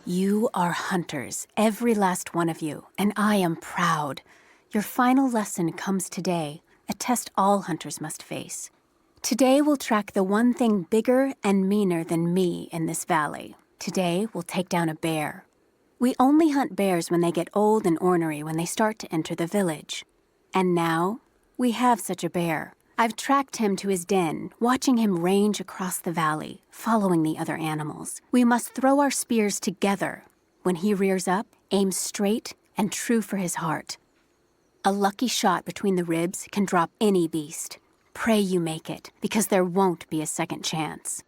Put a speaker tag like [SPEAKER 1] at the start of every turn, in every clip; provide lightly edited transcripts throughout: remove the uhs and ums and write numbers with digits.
[SPEAKER 1] You are hunters, every last one of you, and I am proud. Your final lesson comes today, a test all hunters must face. Today we'll track the one thing bigger and meaner than me in this valley. Today we'll take down a bear. We only hunt bears when they get old and ornery when they start to enter the village. And now, we have such a bear. I've tracked him to his den, watching him range across the valley, following the other animals. We must throw our spears together. When he rears up, aim straight and true for his heart. A lucky shot between the ribs can drop any beast. Pray you make it, because there won't be a second chance.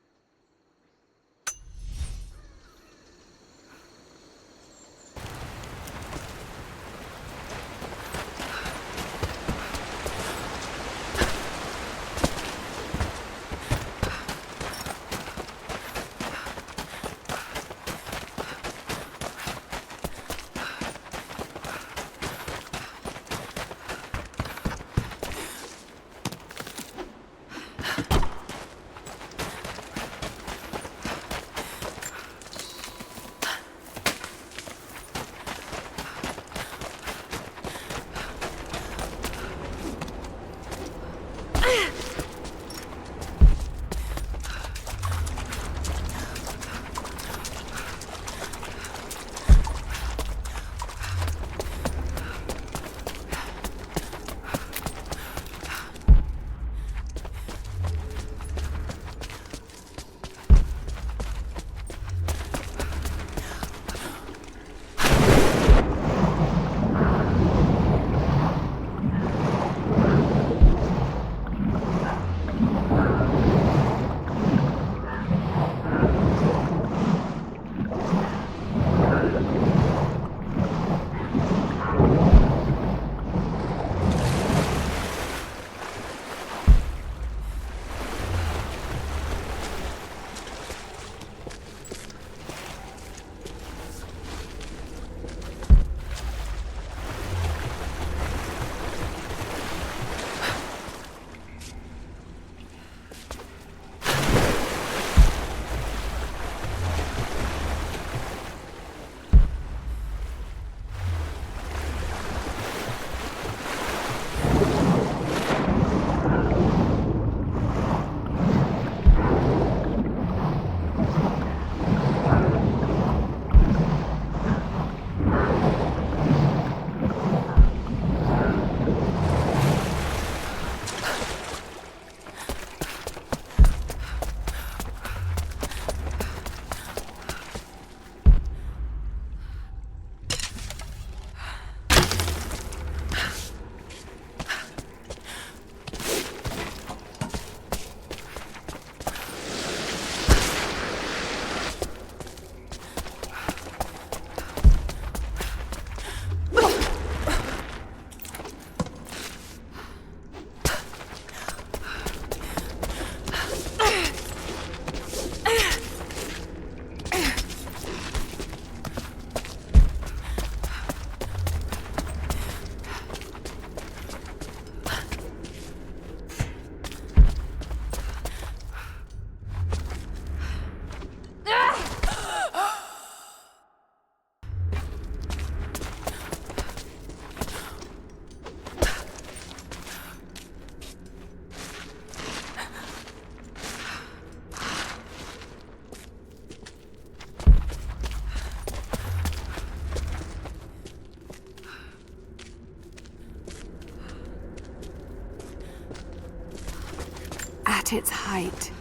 [SPEAKER 2] At its height,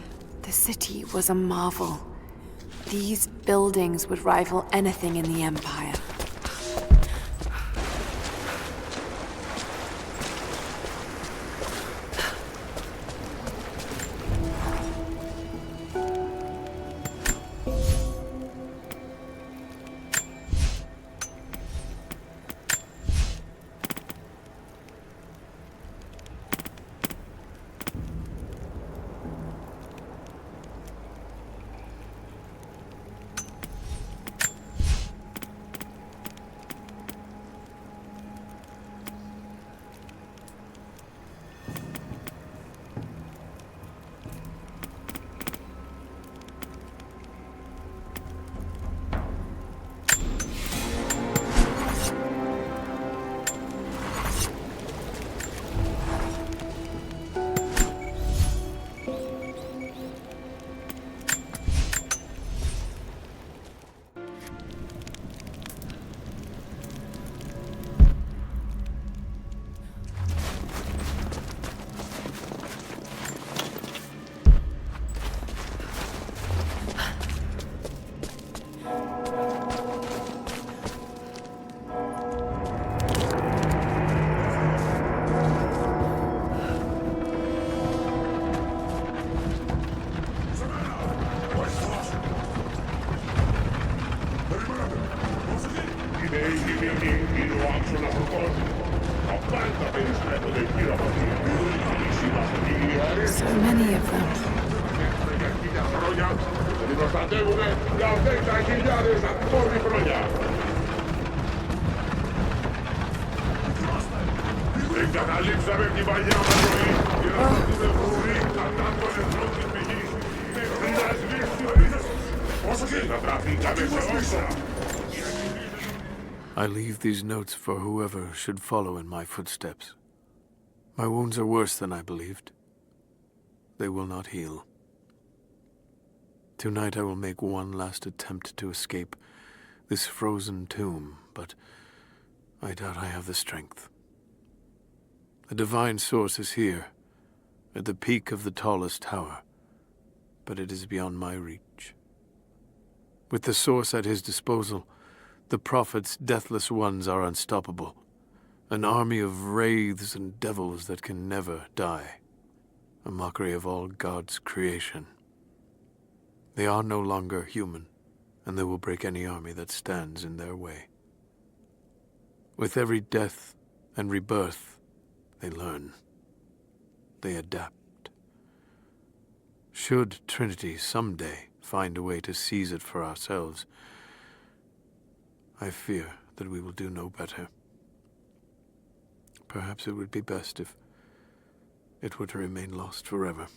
[SPEAKER 2] the city was a marvel. These buildings would rival anything in the Empire. So many of them.
[SPEAKER 3] I leave these notes for whoever should follow in my footsteps. My wounds are worse than I believed. They will not heal. Tonight I will make one last attempt to escape this frozen tomb, but I doubt I have the strength. The divine source is here, at the peak of the tallest tower, but it is beyond my reach. With the source at his disposal, the prophet's deathless ones are unstoppable, an army of wraiths and devils that can never die, a mockery of all God's creation. They are no longer human, and they will break any army that stands in their way. With every death and rebirth, they learn. They adapt. Should Trinity someday find a way to seize it for ourselves, I fear that we will do no better. Perhaps it would be best if it were to remain lost forever.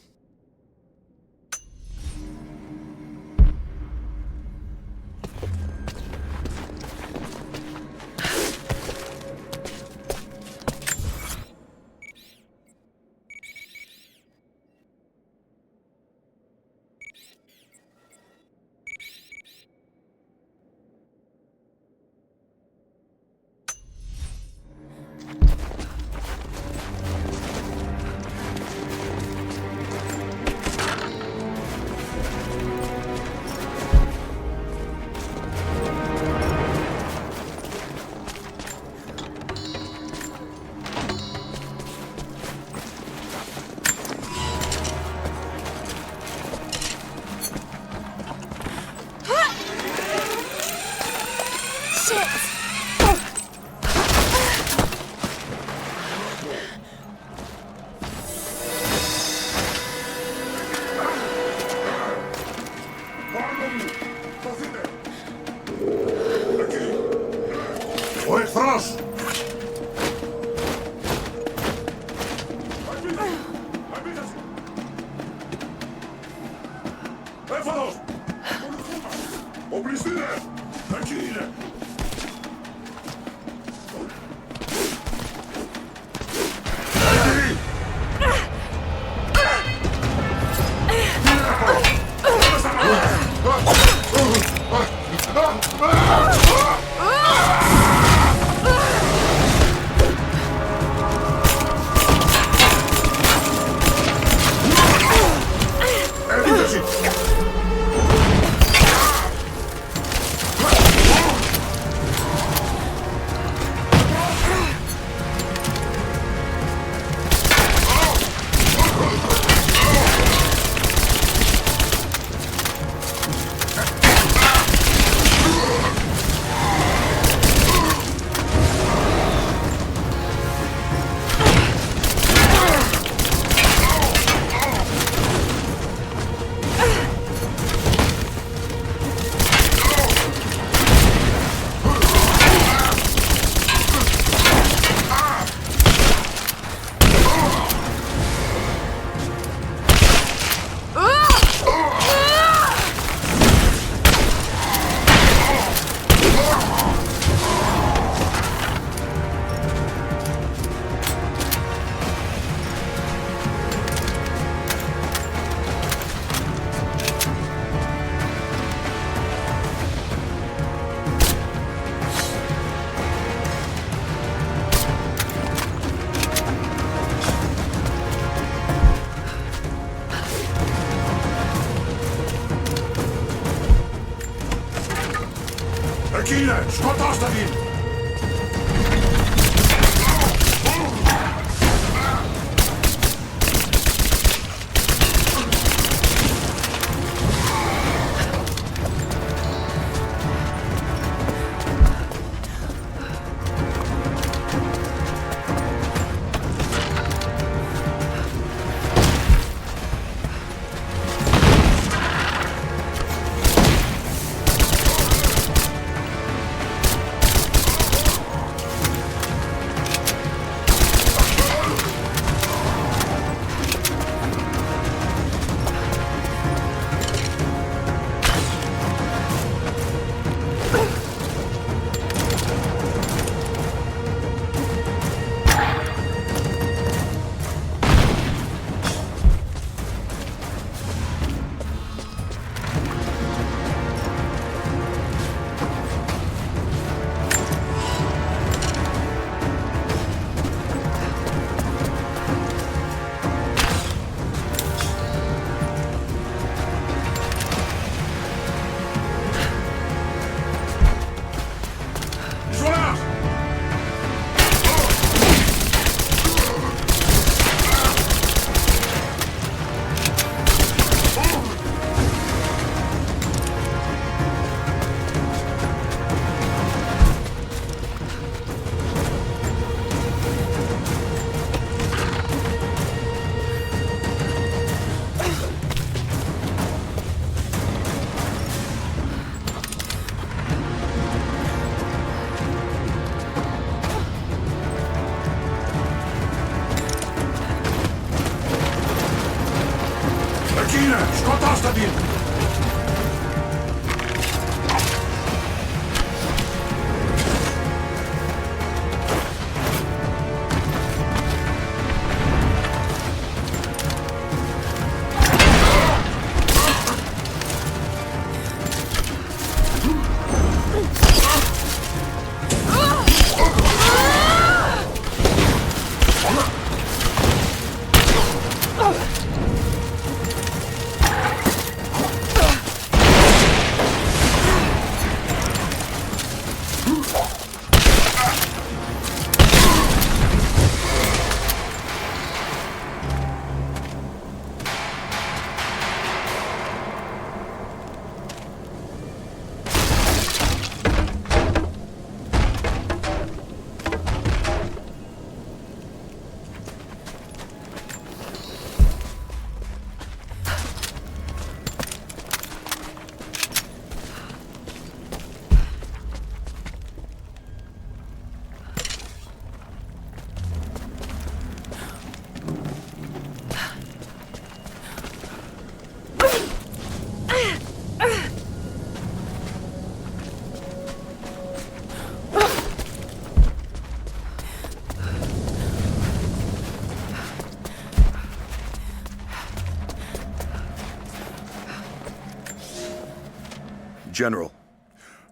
[SPEAKER 4] General,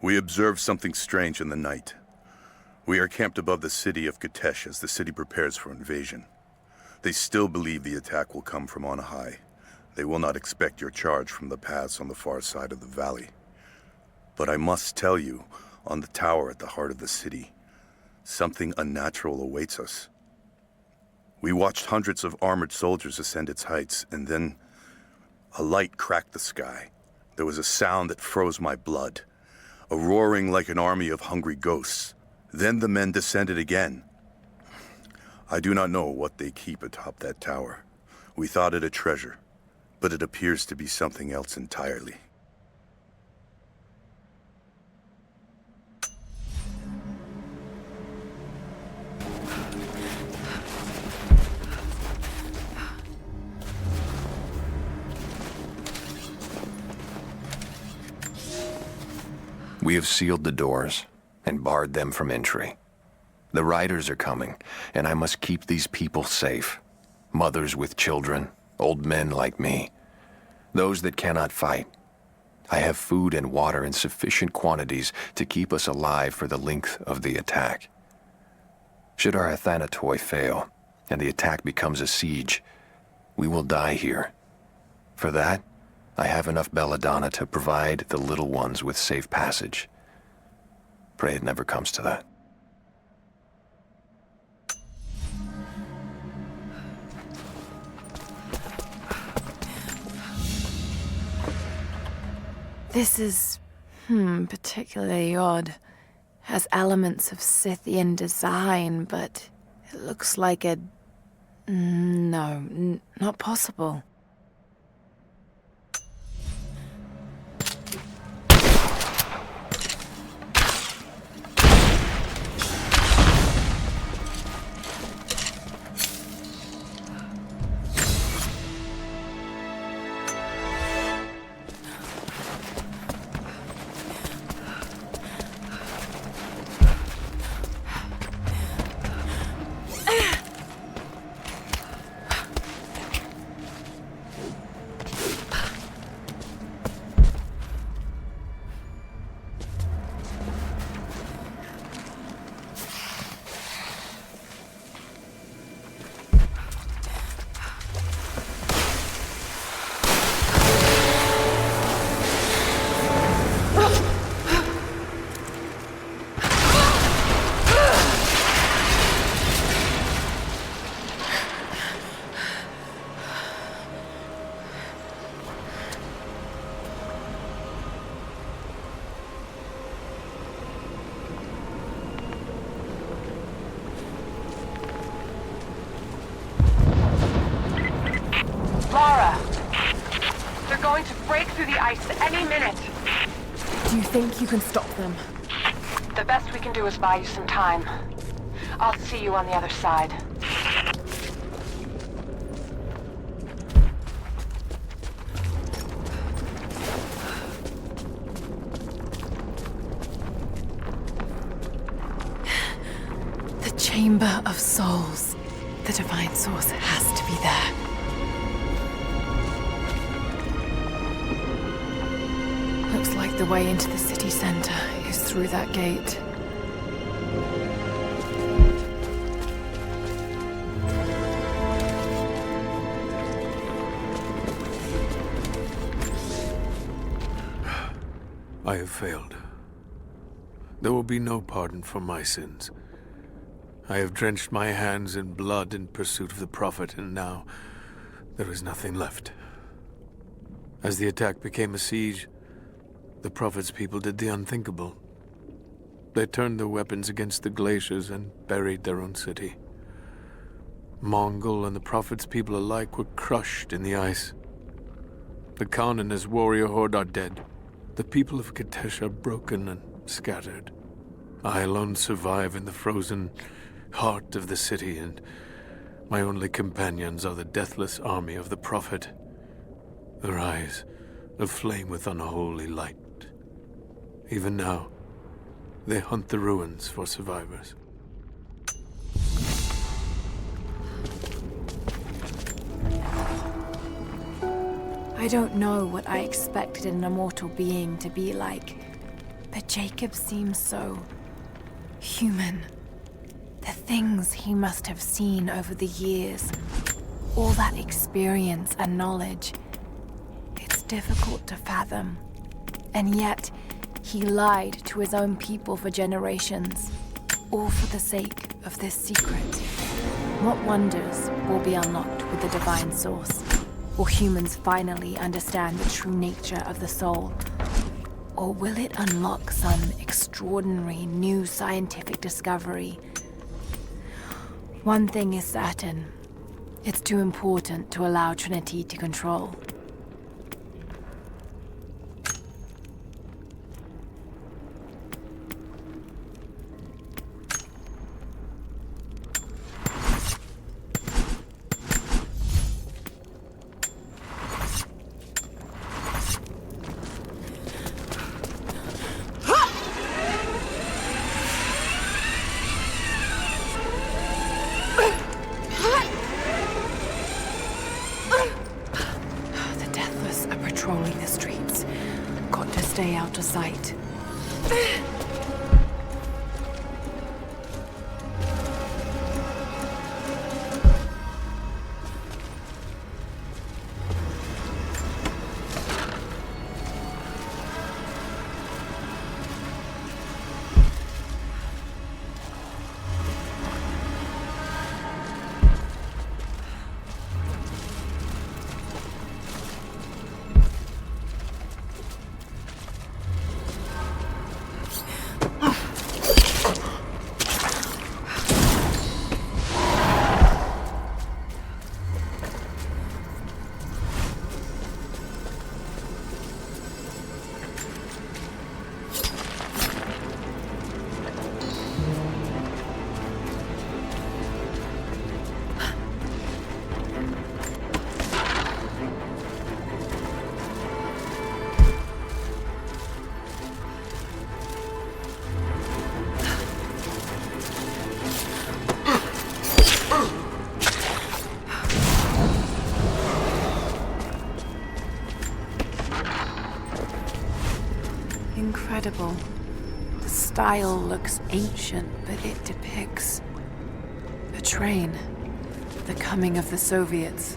[SPEAKER 4] we observed something strange in the night. We are camped above the city of Kitezh as the city prepares for invasion. They still believe the attack will come from on high. They will not expect your charge from the paths on the far side of the valley. But I must tell you, on the tower at the heart of the city, something unnatural awaits us. We watched hundreds of armored soldiers ascend its heights, and then a light cracked the sky. There was a sound that froze my blood, a roaring like an army of hungry ghosts. Then the men descended again. I do not know what they keep atop that tower. We thought it a treasure, but it appears to be something else entirely.
[SPEAKER 5] We have sealed the doors and barred them from entry. The riders are coming, and I must keep these people safe. Mothers with children, old men like me, those that cannot fight. I have food and water in sufficient quantities to keep us alive for the length of the attack. Should our Athanatoi fail, and the attack becomes a siege, we will die here. For that, I have enough belladonna to provide the little ones with safe passage. Pray it never comes to that.
[SPEAKER 2] This is, particularly odd. Has elements of Scythian design, but it looks like a... No, not possible.
[SPEAKER 6] Lara! They're going to break through the ice any minute.
[SPEAKER 2] Do you think you can stop them?
[SPEAKER 6] The best we can do is buy you some time. I'll see you on the other side.
[SPEAKER 2] The Chamber of Souls. The Divine Source has to be there. Looks like the way into the city center is through that gate.
[SPEAKER 3] I have failed. There will be no pardon for my sins. I have drenched my hands in blood in pursuit of the Prophet, and now there is nothing left. As the attack became a siege, the Prophet's people did the unthinkable. They turned their weapons against the glaciers and buried their own city. Mongol and the Prophet's people alike were crushed in the ice. The Khan and his warrior horde are dead. The people of Kitezh are broken and scattered. I alone survive in the frozen heart of the city, and my only companions are the deathless army of the Prophet, their eyes aflame with unholy light. Even now, they hunt the ruins for survivors.
[SPEAKER 2] I I don't know what I expected an immortal being to be like, but Jacob seems so human. The things he must have seen over the years, all that experience and knowledge, it's difficult to fathom. And yet, he lied to his own people for generations, all for the sake of this secret. What wonders will be unlocked with the divine source? Will humans finally understand the true nature of the soul? Or will it unlock some extraordinary new scientific discovery? One thing is certain. It's too important to allow Trinity to control. Patrolling the streets. Got to stay out of sight. Incredible. The style looks ancient, but it depicts a train. The coming of the Soviets.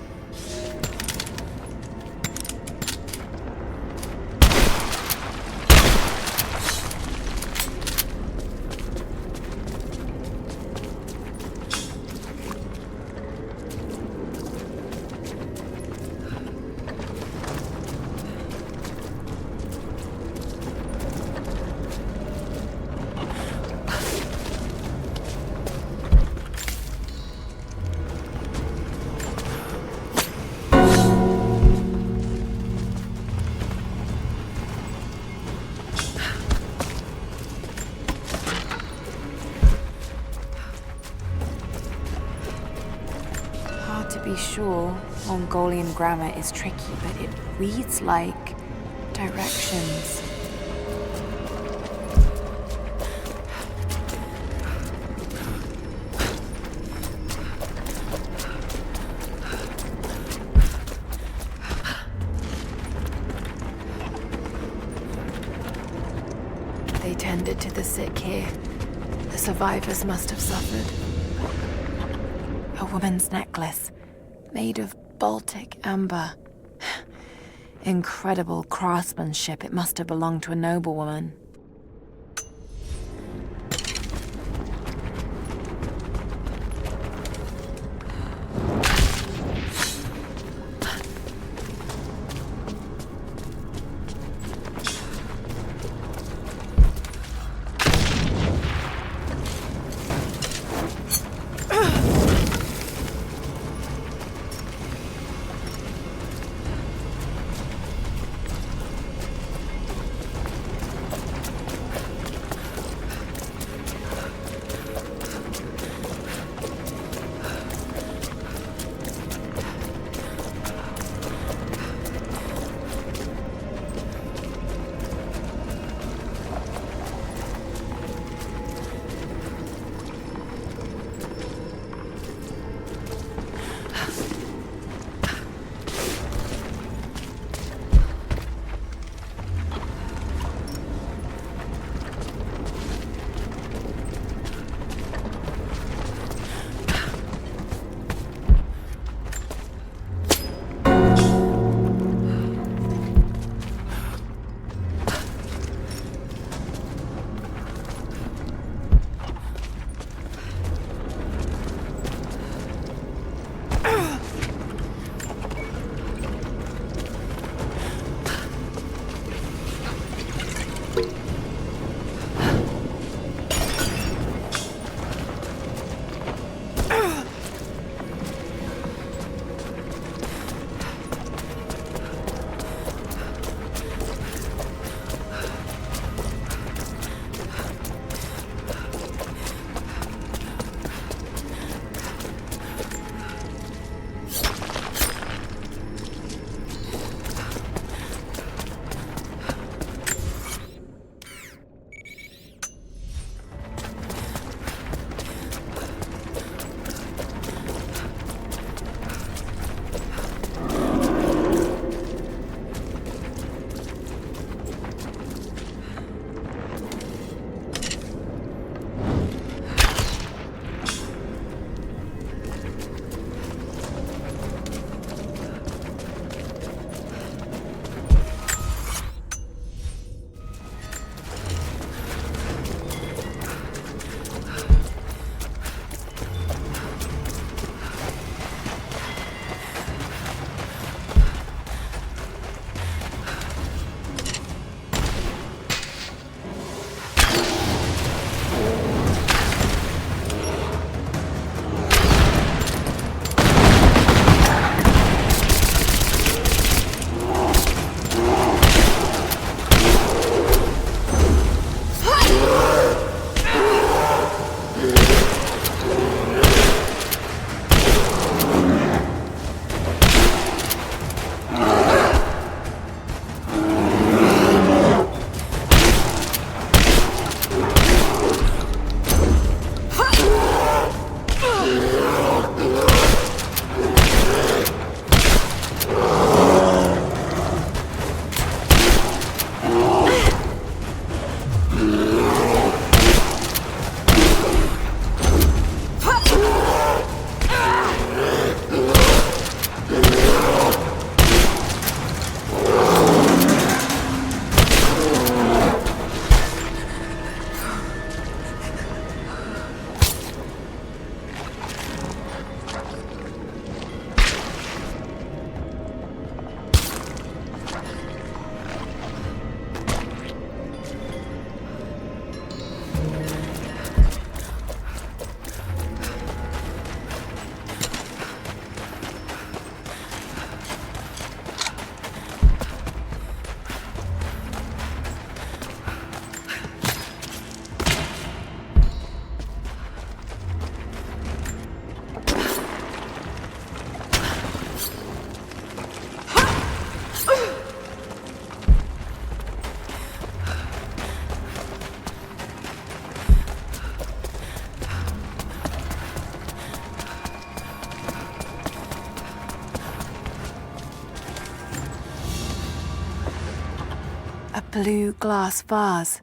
[SPEAKER 2] To be sure, Mongolian grammar is tricky, but it reads like directions. They tended to the sick here. The survivors must have suffered. A woman's necklace. Made of Baltic amber. Incredible craftsmanship. It must have belonged to a noblewoman. blue glass vase,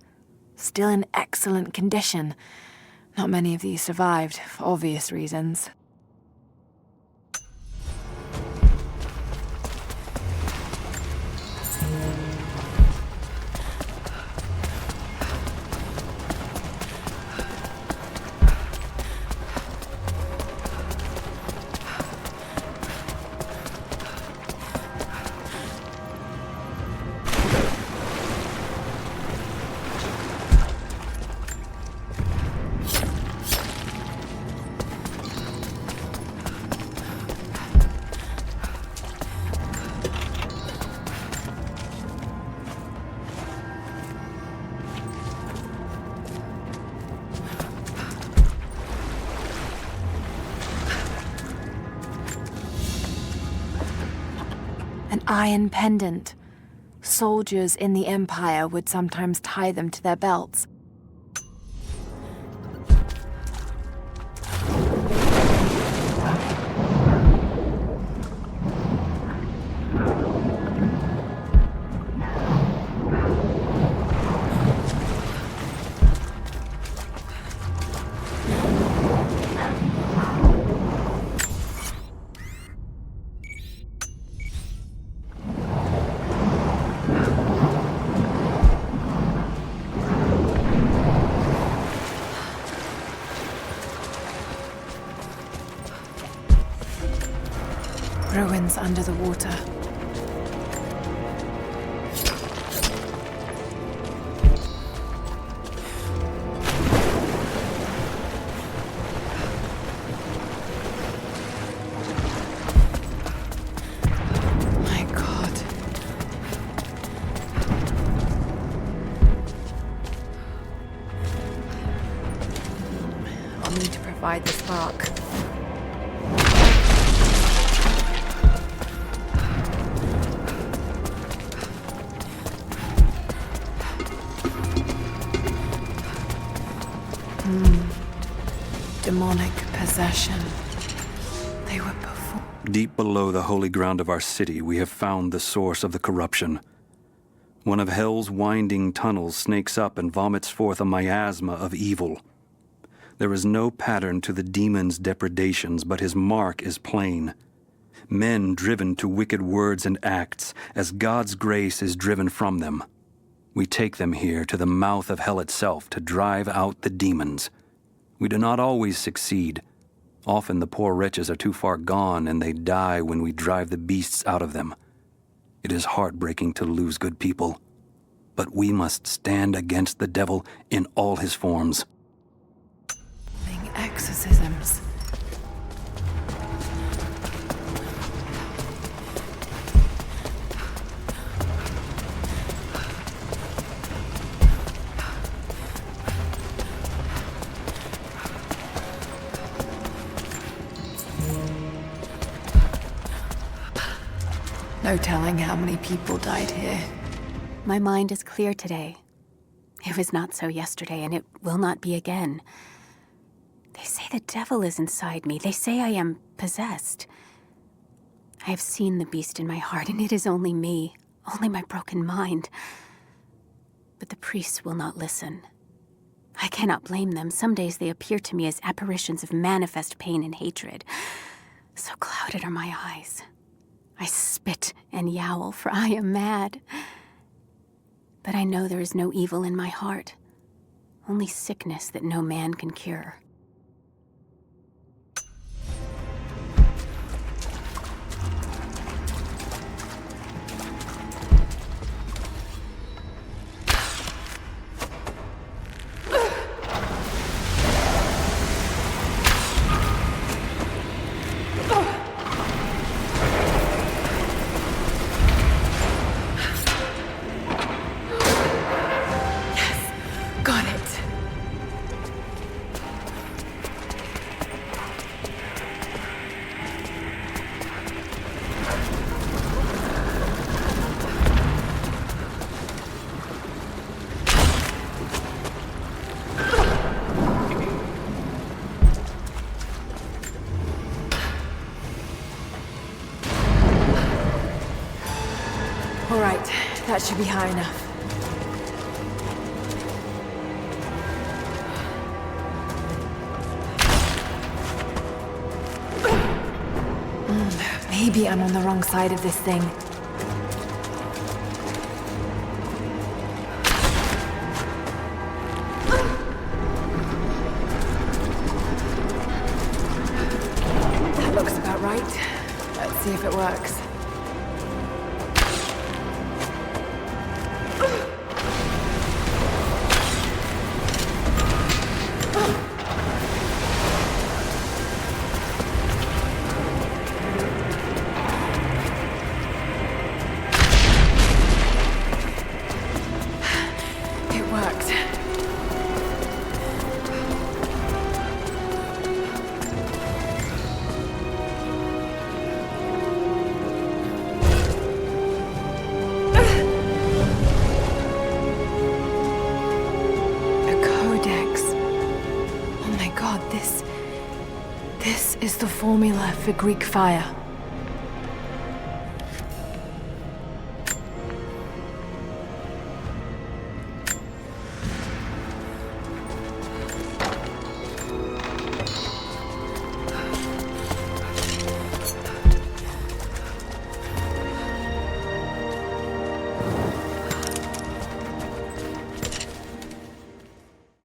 [SPEAKER 2] still in excellent condition. Not many of these survived, for obvious reasons. An iron pendant. Soldiers in the Empire would sometimes tie them to their belts. Ruins under the water. My God. I'll need to provide the spark. Demonic possession. They were before.
[SPEAKER 7] Deep below the holy ground of our city, we have found the source of the corruption. One of hell's winding tunnels snakes up and vomits forth a miasma of evil. There is no pattern to the demon's depredations, but his mark is plain. Men driven to wicked words and acts, as God's grace is driven from them. We take them here to the mouth of hell itself to drive out the demons. We do not always succeed. Often the poor wretches are too far gone and they die when we drive the beasts out of them. It is heartbreaking to lose good people, but we must stand against the devil in all his forms.
[SPEAKER 2] Exorcisms. No telling how many people died here.
[SPEAKER 1] My mind is clear today. It was not so yesterday, and it will not be again. They say the devil is inside me. They say I am possessed. I have seen the beast in my heart, and it is only me, only my broken mind. But the priests will not listen. I cannot blame them. Some days they appear to me as apparitions of manifest pain and hatred. So clouded are my eyes. I spit and yowl, for I am mad. But I know there is no evil in my heart, only sickness that no man can cure.
[SPEAKER 2] All right, that should be high enough. Maybe I'm on the wrong side of this thing. That looks about right. Let's see if it works. This is the formula for Greek fire.